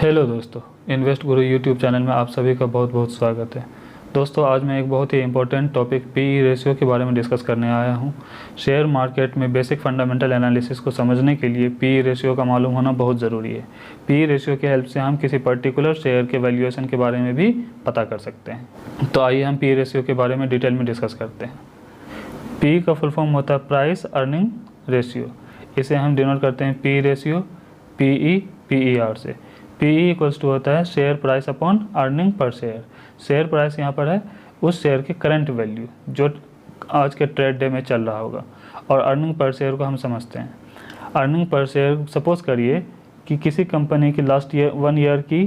Hello दोस्तों, invest गुरु YouTube channel में आप सभी का बहुत बहुत स्वागत है। दोस्तों, आज मैं एक बहुत ही इंपॉर्टेंट टॉपिक पीई रेशियो के बारे में डिस्कस करने आया हूं। शेयर मार्केट में बेसिक फंडामेंटल एनालिसिस को समझने के लिए पीई रेशियो का मालूम होना बहुत ज़रूरी है। पीई रेशियो की हेल्प से हम किसी पर्टिकुलर शेयर के वैल्यूएशन के बारे में भी पता कर सकते हैं। तो आइए हम पीई रेशियो के बारे में डिटेल में डिस्कस करते हैं। पीई का फुल फॉर्म होता है प्राइस अर्निंग रेशियो। इसे हम डिनोट करते हैं पी रेशियो PER से। PE इक्वल्स टू होता है share price upon earning per share. Share price यहाँ पर है उस शेयर की करंट वैल्यू जो आज के ट्रेड डे में चल रहा होगा, और अर्निंग पर शेयर को हम समझते हैं। अर्निंग पर शेयर, सपोज करिए कि किसी कंपनी की लास्ट ईयर 1 ईयर की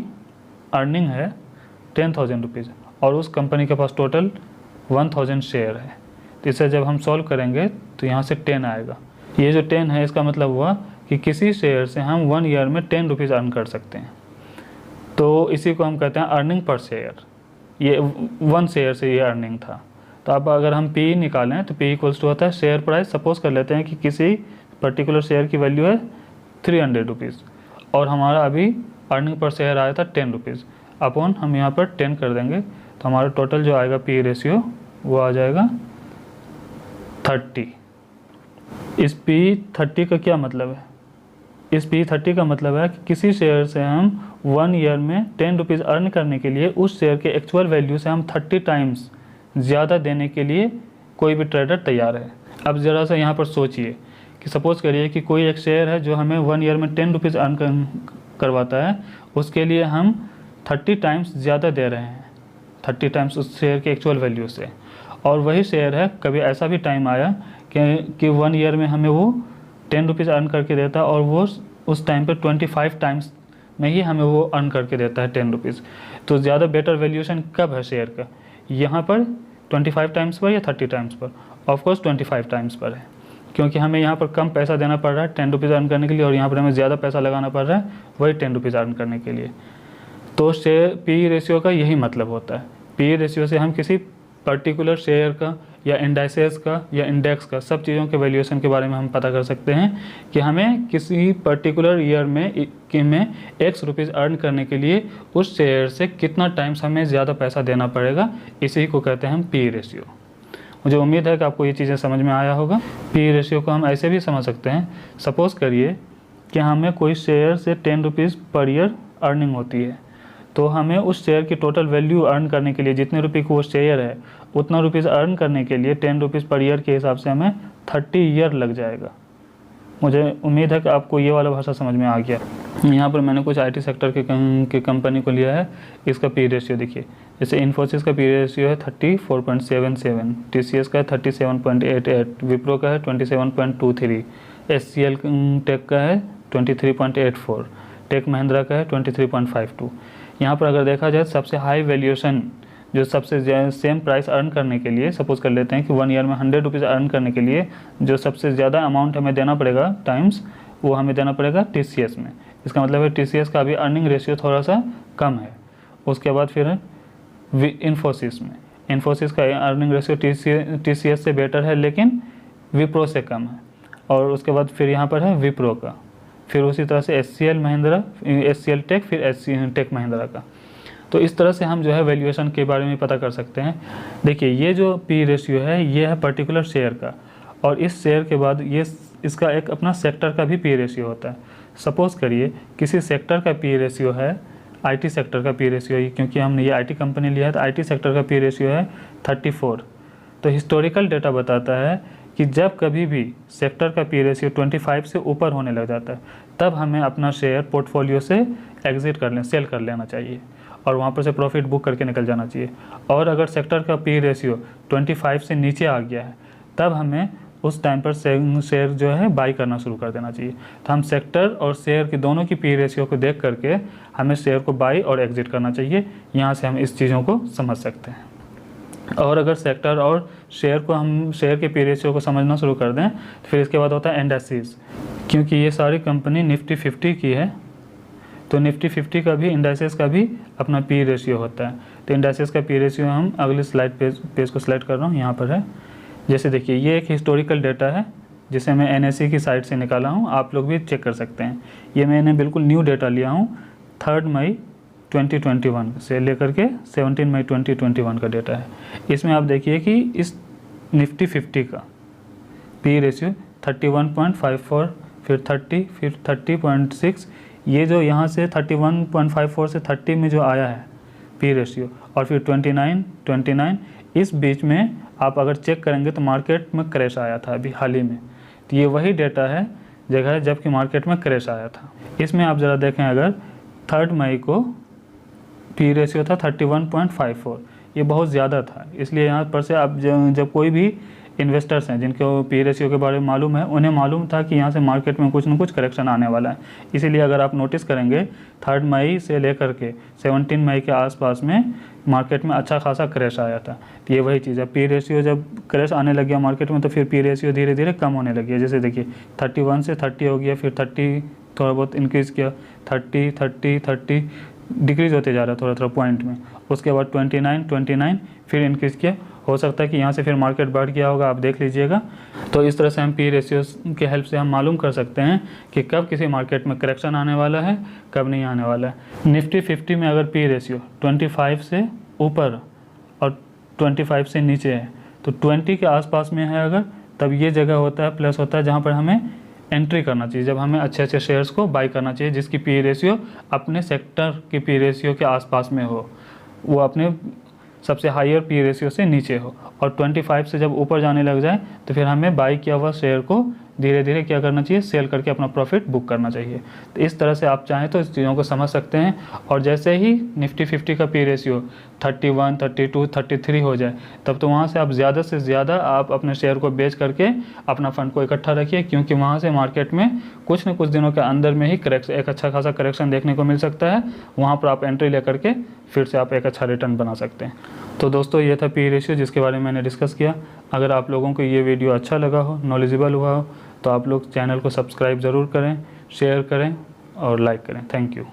अर्निंग है 10,000 रुपीज़ और उस कंपनी के पास टोटल 1000 शेयर है। तो इसे जब हम सॉल्व करेंगे तो यहाँ से 10 आएगा। ये जो 10 है इसका मतलब हुआ कि किसी शेयर से हम 1 ईयर में 10 रुपीज़ अर्न कर सकते हैं। तो इसी को हम कहते हैं अर्निंग पर शेयर। ये 1 शेयर से ये अर्निंग था। तो अब अगर हम पी निकालें तो पी इक्वल्स टू होता है शेयर प्राइस। सपोज कर लेते हैं कि किसी पर्टिकुलर शेयर की वैल्यू है 300 रुपीज़ और हमारा अभी अर्निंग पर शेयर आया था 10 रुपीज़। अपॉन हम यहाँ पर 10 कर देंगे तो हमारा टोटल जो आएगा पी रेशियो वो आ जाएगा 30। इस P30 का क्या मतलब है? इस P30 का मतलब है कि किसी शेयर से हम 1 ईयर में 10 रुपीज़ अर्न करने के लिए उस शेयर के एक्चुअल वैल्यू से हम 30 टाइम्स ज़्यादा देने के लिए कोई भी ट्रेडर तैयार है। अब ज़रा सा यहाँ पर सोचिए कि सपोज़ करिए कि कोई एक शेयर है जो हमें 1 ईयर में 10 रुपीज़ अर्न करवाता है, उसके लिए हम 30 टाइम्स ज़्यादा दे रहे हैं, 30 टाइम्स उस शेयर के एक्चुअल वैल्यू से। और वही शेयर है, कभी ऐसा भी टाइम आया कि 1 ईयर में हमें वो 10 रुपीज़ अर्न करके देता और वो उस टाइम पर 25 टाइम्स में ही हमें वो अर्न करके देता है 10 रुपीज़। तो ज़्यादा बेटर वैल्यूएशन कब है शेयर का? यहाँ पर 25 टाइम्स पर या 30 टाइम्स पर? ऑफकोर्स 25 टाइम्स पर है, क्योंकि हमें यहाँ पर कम पैसा देना पड़ रहा है 10 रुपीज़ अर्न करने के लिए और यहाँ पर हमें ज़्यादा पैसा लगाना पड़ रहा है वही 10 रुपीज़ अर्न करने के लिए। तो शेयर पी रेशियो का यही मतलब होता है। पी रेशियो से हम किसी पर्टिकुलर शेयर का या इंडाइसेस का या इंडेक्स का, सब चीज़ों के वैल्यूएशन के बारे में हम पता कर सकते हैं कि हमें किसी पर्टिकुलर ईयर में X रुपीज़ अर्न करने के लिए उस शेयर से कितना टाइम्स हमें ज़्यादा पैसा देना पड़ेगा। इसी को कहते हैं हम पी रेशियो। मुझे उम्मीद है कि आपको ये चीज़ें समझ में आया होगा। पी रेशियो को हम ऐसे भी समझ सकते हैं। सपोज़ करिए कि हमें कोई शेयर से 10 रुपीज़ पर ईयर अर्निंग होती है, तो हमें उस शेयर की टोटल वैल्यू अर्न करने के लिए, जितने रुपये की वो शेयर है उतना रुपीज़ अर्न करने के लिए 10 रुपीज़ पर ईयर के हिसाब से हमें 30 ईयर लग जाएगा। मुझे उम्मीद है कि आपको ये वाला भाषा समझ में आ गया। यहाँ पर मैंने कुछ IT सेक्टर के कंपनी को लिया है। इसका पी रेशियो देखिए, जैसे इन्फोसिस का पी रेशियो है 34.77, TCS का है 37.88, विप्रो का है 27.23, HCL टेक का है 23.84, टेक महिंद्रा का है 23.52। यहाँ पर अगर देखा जाए सबसे हाई वैल्यूएशन जो सबसे सेम प्राइस अर्न करने के लिए, सपोज कर लेते हैं कि 1 ईयर में 100 रुपीज़ अर्न करने के लिए जो सबसे ज़्यादा अमाउंट हमें देना पड़ेगा टाइम्स, वो हमें देना पड़ेगा TCS में। इसका मतलब है TCS का अभी अर्निंग रेशियो थोड़ा सा कम है। उसके बाद फिर है इन्फोसिस में। इन्फोसिस का अर्निंग रेशियो TCS से बेटर है लेकिन विप्रो से कम है। और उसके बाद फिर यहाँ पर है विप्रो का, फिर उसी तरह से HCL टेक, फिर टेक महिंद्रा का। तो इस तरह से हम जो है वैल्यूएशन के बारे में पता कर सकते हैं। देखिए, ये जो पी रेशियो है ये है पर्टिकुलर शेयर का, और इस शेयर के बाद ये इसका एक अपना सेक्टर का भी पी रेशियो होता है। सपोज करिए किसी सेक्टर का पी रेशियो है, IT सेक्टर का पी रेशियो है, क्योंकि हमने ये IT कंपनी लिया है तो IT सेक्टर का पी रेशियो है 34। तो हिस्टोरिकल डेटा बताता है कि जब कभी भी सेक्टर का पी रेशियो 25 से ऊपर होने लग जाता है तब हमें अपना शेयर पोर्टफोलियो से सेल कर लेना चाहिए और वहाँ पर से प्रॉफिट बुक करके निकल जाना चाहिए। और अगर सेक्टर का पी रेशियो 25 से नीचे आ गया है तब हमें उस टाइम पर शेयर जो है बाई करना शुरू कर देना चाहिए। तो हम सेक्टर और शेयर के दोनों की पी रेशियो को देख करके हमें शेयर को बाई और एग्जिट करना चाहिए। यहाँ से हम इस चीज़ों को समझ सकते हैं। और अगर सेक्टर और शेयर के पी रेशियो को समझना शुरू कर दें तो फिर इसके बाद होता है इंडेक्सेस। क्योंकि ये सारी कंपनी निफ्टी 50 की है तो निफ्टी 50 का भी, इंडेक्सेस का भी अपना पी रेशियो होता है। तो इंडेक्सेस का पी रेशियो हम अगले स्लाइड पेज को सिलेक्ट कर रहा हूँ, यहाँ पर है। जैसे देखिए, ये एक हिस्टोरिकल डेटा है जिसे मैं NSE की साइट से निकाला हूँ, आप लोग भी चेक कर सकते हैं। ये मैंने बिल्कुल न्यू डेटा लिया हूँ 3 मई 2021 से लेकर के 17 मई 2021 का डेटा है। इसमें आप देखिए कि इस निफ्टी 50 का पी रेशियो 31.54, फिर 30, फिर 30.6, ये जो यहाँ से 31.54 से 30 में जो आया है पी रेशियो, और फिर 29, इस बीच में आप अगर चेक करेंगे तो मार्केट में क्रैश आया था अभी हाल ही में। तो ये वही डेटा है जगह है जबकि मार्केट में क्रैश आया था। इसमें आप ज़रा देखें, अगर 3 मई को पी रेशियो था 31.54, ये बहुत ज़्यादा था। इसलिए यहाँ पर से आप जब कोई भी इन्वेस्टर्स हैं जिनको पी रेशियो के बारे में मालूम है, उन्हें मालूम था कि यहाँ से मार्केट में कुछ न कुछ करेक्शन आने वाला है। इसीलिए अगर आप नोटिस करेंगे 3 मई से लेकर के 17 मई के आसपास में मार्केट में अच्छा खासा क्रैश आया था। तो ये वही चीज़ है, पी रेशियो जब क्रैश आने लग गया मार्केट में तो फिर पी रेशियो धीरे धीरे कम होने लग गया। जैसे देखिए 31 से 30 हो गया, फिर 30 थोड़ा बहुत इंक्रीज़ किया, 30 डिक्रीज़ होते जा रहा है थोड़ा थोड़ा पॉइंट में। उसके बाद 29 फिर इंक्रीज़ किया। हो सकता है कि यहाँ से फिर मार्केट बढ़ गया होगा, आप देख लीजिएगा। तो इस तरह से हम पी रेशियो के हेल्प से हम मालूम कर सकते हैं कि कब किसी मार्केट में करेक्शन आने वाला है, कब नहीं आने वाला है। निफ्टी 50 में अगर पी रेशियो 25 से ऊपर और 25 से नीचे है तो 20 के आसपास में है अगर, तब ये जगह होता है, प्लस होता है जहाँ पर हमें एंट्री करना चाहिए, जब हमें अच्छे अच्छे शेयर्स को बाई करना चाहिए जिसकी पी रेशियो अपने सेक्टर की पी रेशियो के आसपास में हो, वो अपने सबसे हाईयर पी रेशियो से नीचे हो। और 25 से जब ऊपर जाने लग जाए तो फिर हमें बाई किया हुआ शेयर को धीरे धीरे क्या करना चाहिए, सेल करके अपना प्रॉफिट बुक करना चाहिए। तो इस तरह से आप चाहें तो इस चीज़ों को समझ सकते हैं। और जैसे ही निफ्टी 50 का पी रेशियो 31, 32, 33 हो जाए तब तो वहाँ से आप ज़्यादा से ज़्यादा आप अपने शेयर को बेच करके अपना फंड को इकट्ठा रखिए, क्योंकि वहाँ से मार्केट में कुछ न कुछ दिनों के अंदर में ही एक अच्छा खासा करेक्शन देखने को मिल सकता है। वहाँ पर आप एंट्री ले करके फिर से आप एक अच्छा रिटर्न बना सकते हैं। तो दोस्तों ये था पी रेशियो जिसके बारे में मैंने डिस्कस किया। अगर आप लोगों को ये वीडियो अच्छा लगा हो, नॉलेजेबल हुआ हो, तो आप लोग चैनल को सब्सक्राइब ज़रूर करें, शेयर करें और लाइक करें। Thank you.